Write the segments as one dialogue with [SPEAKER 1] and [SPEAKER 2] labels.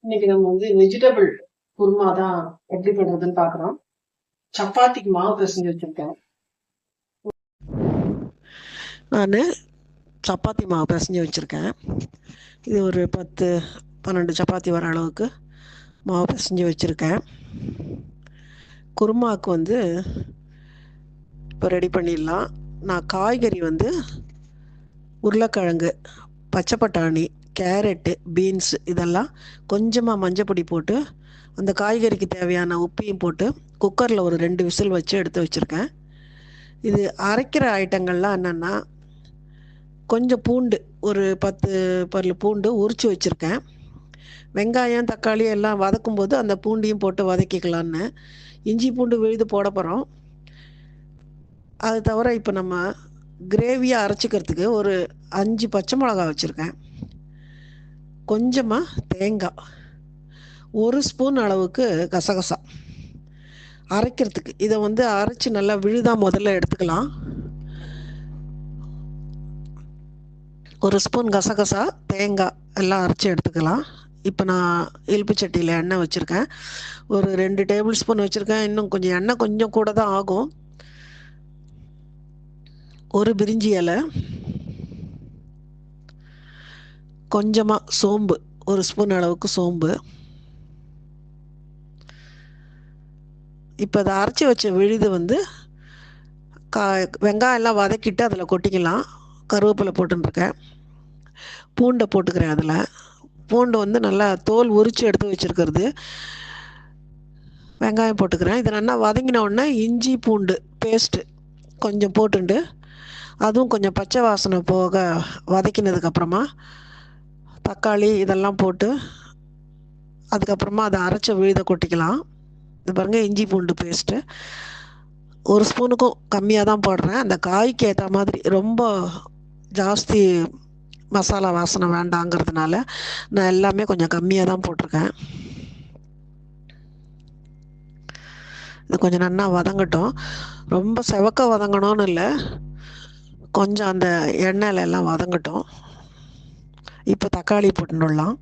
[SPEAKER 1] இன்னைக்கு நம்ம வெஜிடபிள் குருமா தான் எப்படி பண்றதுன்னு பாக்குறோம். சப்பாத்திக்கு மாவு பிசைஞ்சு வச்சிருக்கேன்.
[SPEAKER 2] நான் சப்பாத்தி மாவு பிசைஞ்சு வச்சுருக்கேன். இது ஒரு 10-12 சப்பாத்தி வர அளவுக்கு மாவு பிசைஞ்சு வச்சுருக்கேன். குருமாவுக்கு இப்போ ரெடி பண்ணிடலாம். நான் காய்கறி உருளைக்கிழங்கு, பச்சை பட்டாணி, கேரட்டு, பீன்ஸு இதெல்லாம் கொஞ்சமாக மஞ்சப்பொடி போட்டு அந்த காய்கறிக்கு தேவையான உப்பையும் போட்டு குக்கரில் ஒரு 2 விசில் வச்சு எடுத்து வச்சுருக்கேன். இது அரைக்கிற ஐட்டங்கள்லாம் என்னென்னா, கொஞ்சம் பூண்டு, ஒரு 10 பல் பூண்டு உரித்து வச்சுருக்கேன். வெங்காயம், தக்காளி எல்லாம் வதக்கும்போது அந்த பூண்டையும் போட்டு வதக்கிக்கலான்னு. இஞ்சி பூண்டு விழுது போட போகிறோம். அது தவிர இப்போ நம்ம கிரேவியாக அரைச்சிக்கிறதுக்கு ஒரு 5 பச்சை மிளகா வச்சுருக்கேன். கொஞ்சமாக தேங்காய், 1 ஸ்பூன் அளவுக்கு கசகசா அரைக்கிறதுக்கு. இதை அரைச்சி நல்லா விழுதா முதல்ல எடுத்துக்கலாம். 1 ஸ்பூன் கசகசா, தேங்காய் எல்லாம் அரைச்சி எடுத்துக்கலாம். இப்போ நான் இலுப்பு சட்டியில் எண்ணெய் வச்சுருக்கேன். ஒரு 2 டேபிள் ஸ்பூன் வச்சுருக்கேன். இன்னும் கொஞ்சம் எண்ணெய் கொஞ்சம் கூட தான் ஆகும். ஒரு பிரிஞ்சி இலை, கொஞ்சமாக சோம்பு, 1 ஸ்பூன் அளவுக்கு சோம்பு. இப்போ அதை அரைச்சி வச்ச விழுது வெங்காயம் எல்லாம் வதக்கிட்டு அதில் கொட்டிக்கலாம். கருவேப்பிலை போட்டுருக்கேன். பூண்டை போட்டுக்கிறேன். அதில் பூண்டு நல்லா தோல் உரித்து எடுத்து வச்சுருக்கிறது. வெங்காயம் போட்டுக்கிறேன். இதை நல்லா வதங்கின உடனே இஞ்சி பூண்டு பேஸ்ட்டு கொஞ்சம் போட்டுண்டு அதுவும் கொஞ்சம் பச்சை வாசனை போக வதக்கினதுக்கப்புறமா தக்காளி இதெல்லாம் போட்டு அதுக்கப்புறமா அதை அரைச்ச விழுதை கொட்டிக்கலாம். இது பாருங்கள், இஞ்சி பூண்டு பேஸ்ட்டு 1 ஸ்பூனுக்கும் கம்மியாக தான் போடுறேன். அந்த காய்க்கு ஏற்ற மாதிரி ரொம்ப ஜாஸ்தி மசாலா வாசனை வேண்டாங்கிறதுனால நான் எல்லாமே கொஞ்சம் கம்மியாக தான் போட்டிருக்கேன். இது கொஞ்சம் நல்லா வதங்கட்டும். ரொம்ப செவக்க வதங்கணும்னு இல்லை, கொஞ்சம் அந்த எண்ணெயில எல்லாம் வதங்கட்டும். இப்போ தக்காளி போட்டுடலாம்.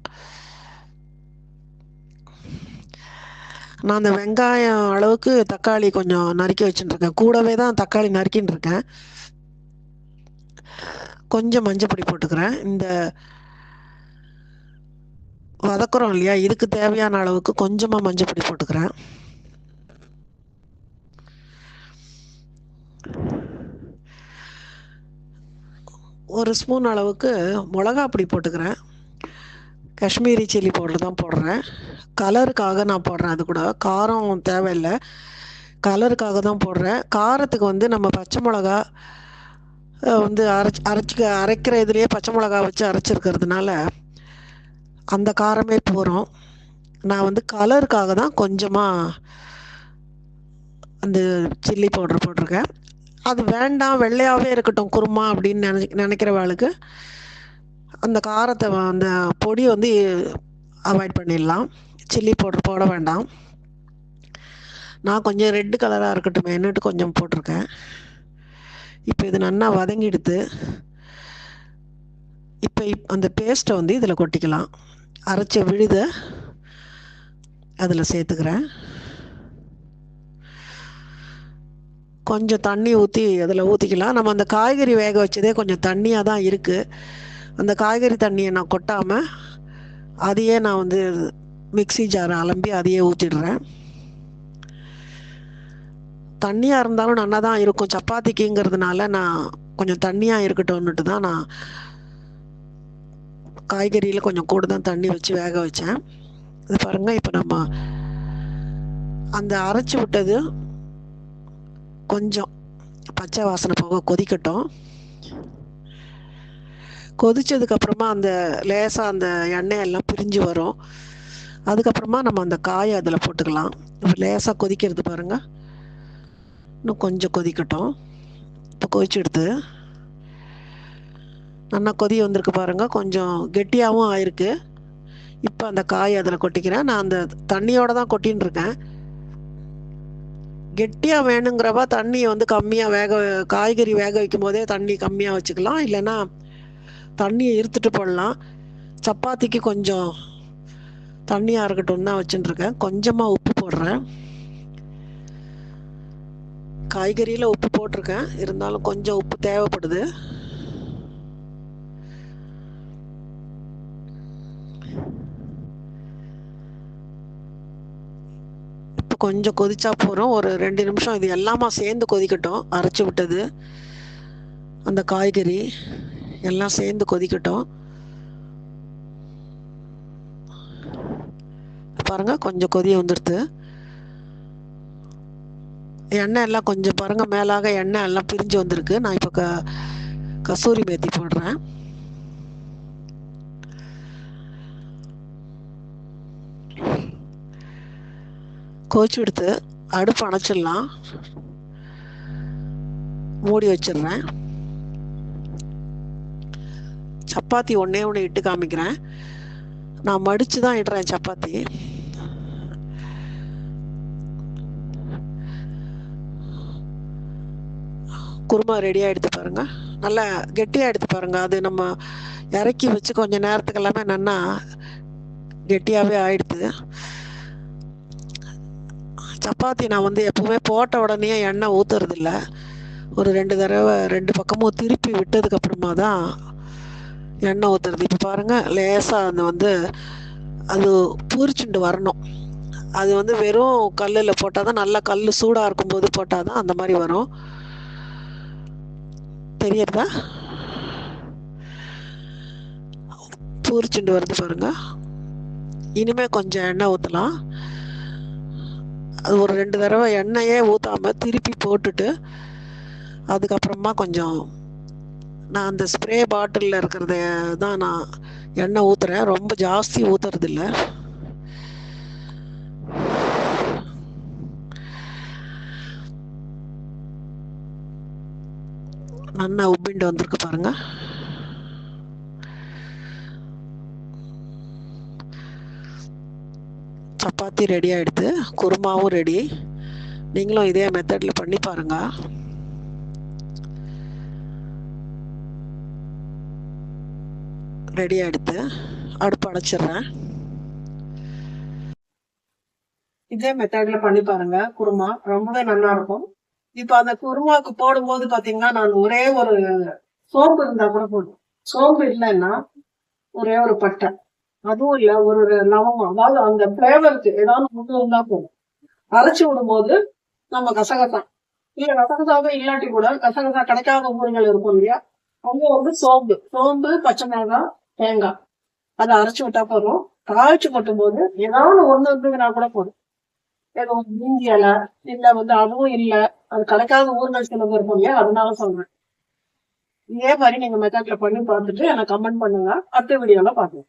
[SPEAKER 2] நான் அந்த வெங்காயம் அளவுக்கு தக்காளி கொஞ்சம் நறுக்கி வச்சுட்டுருக்கேன். கூடவே தான் தக்காளி நறுக்கின்னு இருக்கேன். கொஞ்சம் மஞ்சப்பொடி போட்டுக்கிறேன். இந்த வதக்குறோம் இல்லையா, இதுக்கு தேவையான அளவுக்கு கொஞ்சமாக மஞ்சப்பொடி போட்டுக்கிறேன். ஒரு ஸ்பூன் அளவுக்கு மிளகா பொடி போட்டுக்கிறேன். காஷ்மீரி சில்லி பவுடர் தான் போடுறேன். கலருக்காக நான் போடுறேன். அது கூட காரம் தேவையில்லை, கலருக்காக தான் போடுறேன். காரத்துக்கு நம்ம பச்சை மிளகா அரைக்கிற இதுலேயே பச்சை மிளகா வச்சு அரைச்சிருக்கிறதுனால அந்த காரமே போகிறோம். நான் கலருக்காக தான் கொஞ்சமாக அந்த சில்லி பவுடர் போட்டிருக்கேன். அது வேண்டாம், வெள்ளையாகவே இருக்கட்டும் குருமா அப்படின்னு நினைக்கிறவாளுக்கு அந்த காரத்தை அந்த பொடி அவாய்ட் பண்ணிடலாம். சில்லி பவுடர் போட வேண்டாம். நான் கொஞ்சம் ரெட் கலராக இருக்கட்டும் என்னட்டு கொஞ்சம் போட்டிருக்கேன். இப்போ இது நல்லா வதங்கிடுத்து. இப்போ அந்த பேஸ்ட்டை இதில் கொட்டிக்கலாம். அரைச்ச விழுதை அதில் சேர்த்துக்கிறேன். கொஞ்சம் தண்ணி ஊற்றி அதில் ஊற்றிக்கலாம். நம்ம அந்த காய்கறி வேக வச்சதே கொஞ்சம் தண்ணியாக தான் இருக்குது. அந்த காய்கறி தண்ணியை நான் கொட்டாமல் அதையே நான் மிக்ஸி ஜாரை அலம்பி அதையே ஊற்றிடுறேன். தண்ணியாக இருந்தாலும் நல்லா தான் இருக்கும். சப்பாத்திக்குங்கிறதுனால நான் கொஞ்சம் தண்ணியாக இருக்கட்டும்னுட்டு தான் நான் காய்கறியில் கொஞ்சம் கூட தான் தண்ணி வச்சு வேக வச்சேன். இது பாருங்கள், இப்போ நம்ம அந்த அரைச்சி விட்டது கொஞ்சம் பச்சை வாசனை போக கொதிக்கட்டும். கொதிச்சதுக்கப்புறமா அந்த லேசாக அந்த எண்ணெய் எல்லாம் பிரிஞ்சு வரும். அதுக்கப்புறமா நம்ம அந்த காயை அதில் போட்டுக்கலாம். இப்போ லேசாக கொதிக்கிறது பாருங்கள், இன்னும் கொஞ்சம் கொதிக்கட்டும். இப்போ கொதிச்சுடுது, நல்லா கொதி வந்திருக்கு பாருங்கள், கொஞ்சம் கெட்டியாகவும் ஆயிருக்கு. இப்போ அந்த காயை அதில் கொட்டிக்கிறேன். நான் அந்த தண்ணியோடு தான் கொட்டின்னு இருக்கேன். கெட்டியாக வேணுங்கிறப்ப தண்ணியை கம்மியாக காய்கறி வேக வைக்கும் போதே தண்ணி கம்மியாக வச்சுக்கலாம், இல்லைன்னா தண்ணியை இருத்துட்டு போடலாம். சப்பாத்திக்கு கொஞ்சம் தண்ணியாக இருக்கட்டும் தான் வச்சுட்டுருக்கேன். கொஞ்சமாக உப்பு போடுறேன். காய்கறியில் உப்பு போட்டிருக்கேன், இருந்தாலும் கொஞ்சம் உப்பு தேவைப்படுது. இப்போ கொஞ்சம் கொதிச்சா போகிறோம். ஒரு 2 நிமிஷம் இது எல்லாமே சேர்ந்து கொதிக்கட்டும். அரைச்சி விட்டது, அந்த காய்கறி எல்லாம் சேர்ந்து கொதிக்கட்டும். பாருங்க, கொஞ்சம் கொதி வந்துடுது. எண்ணெய் எல்லாம் கொஞ்சம் பாருங்க, மேலாக எண்ணெய் எல்லாம் பிரிஞ்சு வந்திருக்கு. நான் இப்போ கசூரி மேத்தி போடுறேன். கொதிச்சு எடுத்து அடுப்பு அணைச்சிடலாம். மூடி வச்சிடுறேன். சப்பாத்தி ஒன்றே ஒன்று இட்டு காமிக்கிறேன். நான் மடித்து தான் இடுறேன் சப்பாத்தி. குருமா ரெடியாக எடுத்து பாருங்க. நல்லா கெட்டியாக எடுத்து பாருங்க. அது நம்ம இறக்கி வச்சு கொஞ்சம் நேரத்துக்கு எல்லாமே நல்லா கெட்டியாகவே ஆயிடுது. சப்பாத்தி நான் வந்து எப்பவுமே போட்ட உடனே எண்ணெய் ஊற்றுறதில்ல. ஒரு 2 தடவை 2 பக்கமும் திருப்பி விட்டதுக்கப்புறமா தான் எண்ணெய் ஊற்றுறது. இப்போ பாருங்கள், லேசாக அது வந்து அது பூரிச்சுண்டு வரணும். அது வந்து வெறும் கல்லில் போட்டால் தான், நல்லா கல் சூடாக இருக்கும்போது போட்டால் தான் அந்த மாதிரி வரும். தெரியறதா? பூரிச்சுண்டு வருது பாருங்க. இனிமேல் கொஞ்சம் எண்ணெய் ஊற்றலாம். அது ஒரு 2 தடவை எண்ணெயே ஊற்றாமல் திருப்பி போட்டுட்டு அதுக்கப்புறமா கொஞ்சம் நான் அந்த ஸ்ப்ரே பாட்டிலில் இருக்கிறத தான் நான் எண்ணெய் ஊற்றுறேன். ரொம்ப ஜாஸ்தி ஊற்றுறதில்ல. நல்லா உப்பிண்டு வந்திருக்கு பாருங்க. சப்பாத்தி ரெடி ஆகிடுது, குருமாவும் ரெடி. நீங்களும் இதே மெத்தடில் பண்ணி பாருங்க. ரெடி ஆகிடுது. அடுப்பு அடைச்சிடுறேன்.
[SPEAKER 1] இதே மெத்தட்ல பண்ணி பாருங்க. குருமா ரொம்பவே நல்லா இருக்கும். இப்ப அந்த குருமாக்கு போடும்போது பாத்தீங்கன்னா, நான் ஒரே ஒரு சோம்பு இருந்தா கூட போடுவேன். சோம்பு இல்லைன்னா ஒரே ஒரு பட்டை, அதுவும் இல்ல ஒரு லவங்கம், அதாவது அந்த பிளேவருக்கு ஏதாவது முட்டு இருந்தா போதும். அரைச்சி விடும்போது நம்ம கசகசா இல்ல, கசகசாவே இல்லாட்டி கூட கசகசா கிடைக்காத ஊர்கள் இருக்கும் இல்லையா, அங்க வந்து சோம்பு பச்சை மிளகாய் தேங்காய் அதை அரைச்சி விட்டா போதும். காய்ச்சி கொட்டும் போது ஏதாவது ஒண்ணு இருந்ததுன்னா கூட போதும். ஏதோ பூந்தி இலை இல்ல வந்து அதுவும் இல்ல, அது கிடைக்காத ஊர்கள் சில பேர் இருக்கும் இல்லையா, அதனால சொல்றேன். இதே மாதிரி நீங்க மெத்தட்ல பண்ணி பார்த்துட்டு எனக்கு கமெண்ட் பண்ணுங்க. அடுத்த வீடியோல பாக்கலாம்.